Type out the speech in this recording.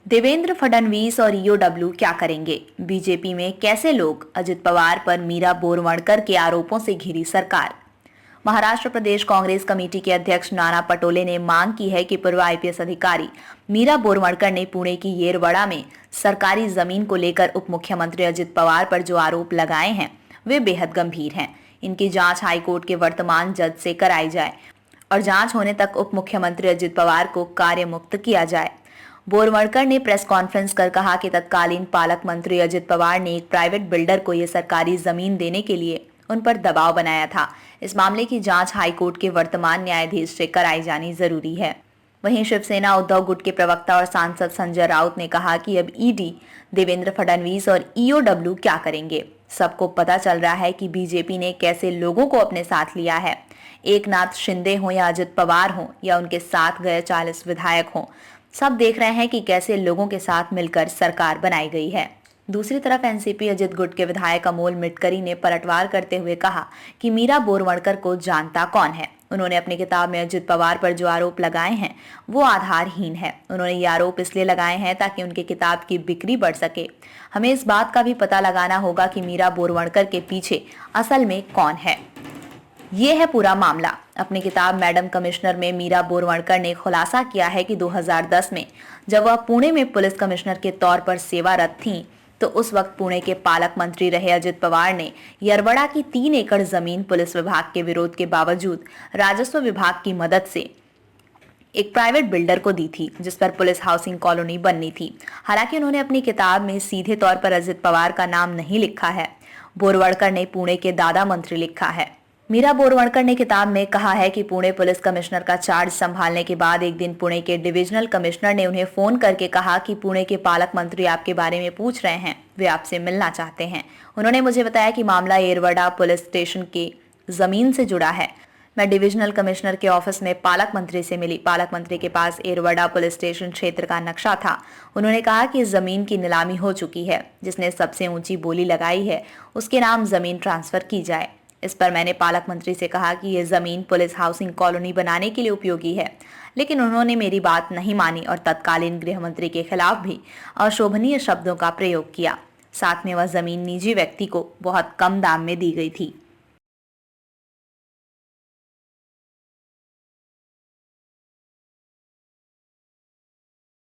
देवेंद्र फडणवीस और ईओडब्ल्यू क्या करेंगे? बीजेपी में कैसे लोग? अजित पवार पर मीरा बोरवणकर के आरोपों से घिरी सरकार। महाराष्ट्र प्रदेश कांग्रेस कमेटी के अध्यक्ष नाना पटोले ने मांग की है कि पूर्व आईपीएस अधिकारी मीरा बोरवणकर ने पुणे की येरवड़ा में सरकारी जमीन को लेकर उप मुख्यमंत्री अजित पवार पर जो आरोप लगाए हैं वे बेहद गंभीर हैं। इनकी जांच हाईकोर्ट के वर्तमान जज से कराई जाए और जांच होने तक उप मुख्यमंत्री अजित पवार को कार्य मुक्त किया जाए। बोरवणकर ने प्रेस कॉन्फ्रेंस कर कहा कि तत्कालीन पालक मंत्री अजित पवार ने एक प्राइवेट बिल्डर को यह सरकारी जमीन देने के लिए उन पर दबाव बनाया था। इस मामले की जांच हाईकोर्ट के वर्तमान न्यायाधीश से कराई जानी जरूरी है। वहीं शिवसेना उद्धव गुट के प्रवक्ता और सांसद संजय राउत ने कहा कि अब ईडी, देवेंद्र फडणवीस और ईओडब्ल्यू क्या करेंगे? सबको पता चल रहा है कि बीजेपी ने कैसे लोगों को अपने साथ लिया है। एकनाथ शिंदे हो या अजित पवार हो या उनके साथ गए 40 विधायक हों, सब देख रहे हैं कि कैसे लोगों के साथ मिलकर सरकार बनाई गई है। दूसरी तरफ एनसीपी अजित गुट के विधायक अमोल मिटकरी ने पलटवार करते हुए कहा कि मीरा बोरवणकर को जानता कौन है। उन्होंने अपनी किताब में अजित पवार पर जो आरोप लगाए हैं वो आधारहीन है। उन्होंने ये आरोप इसलिए लगाए हैं ताकि उनकी किताब की बिक्री बढ़ सके। हमें इस बात का भी पता लगाना होगा कि मीरा बोरवणकर के पीछे असल में कौन है। ये है पूरा मामला। अपनी किताब मैडम कमिश्नर में मीरा बोरवणकर ने खुलासा किया है कि 2010 में जब वह पुणे में पुलिस कमिश्नर के तौर पर सेवारत थीं, तो उस वक्त पुणे के पालक मंत्री रहे अजित पवार ने येरवड़ा की 3 एकड़ जमीन पुलिस विभाग के विरोध के बावजूद राजस्व विभाग की मदद से एक प्राइवेट बिल्डर को दी थी, जिस पर पुलिस हाउसिंग कॉलोनी बननी थी। हालांकि उन्होंने अपनी किताब में सीधे तौर पर अजित पवार का नाम नहीं लिखा है। बोरवणकर ने पुणे के दादा मंत्री लिखा है। मीरा बोरवणकर ने किताब में कहा है कि पुणे पुलिस कमिश्नर का चार्ज संभालने के बाद एक दिन पुणे के डिविजनल कमिश्नर ने उन्हें फोन करके कहा कि पुणे के पालक मंत्री आपके बारे में पूछ रहे हैं, वे आपसे मिलना चाहते हैं। उन्होंने मुझे बताया कि मामला येरवड़ा पुलिस स्टेशन की जमीन से जुड़ा है। मैं डिविजनल कमिश्नर के ऑफिस में पालक मंत्री से मिली। पालक मंत्री के पास येरवड़ा पुलिस स्टेशन क्षेत्र का नक्शा था। उन्होंने कहा कि इस जमीन की नीलामी हो चुकी है। जिसने सबसे ऊंची बोली लगाई है उसके नाम जमीन ट्रांसफर की जाए। इस पर मैंने पालक मंत्री से कहा कि यह जमीन पुलिस हाउसिंग कॉलोनी बनाने के लिए उपयोगी है, लेकिन उन्होंने मेरी बात नहीं मानी और तत्कालीन गृह मंत्री के खिलाफ भी अशोभनीय शब्दों का प्रयोग किया। साथ में वह जमीन निजी व्यक्ति को बहुत कम दाम में दी गई थी।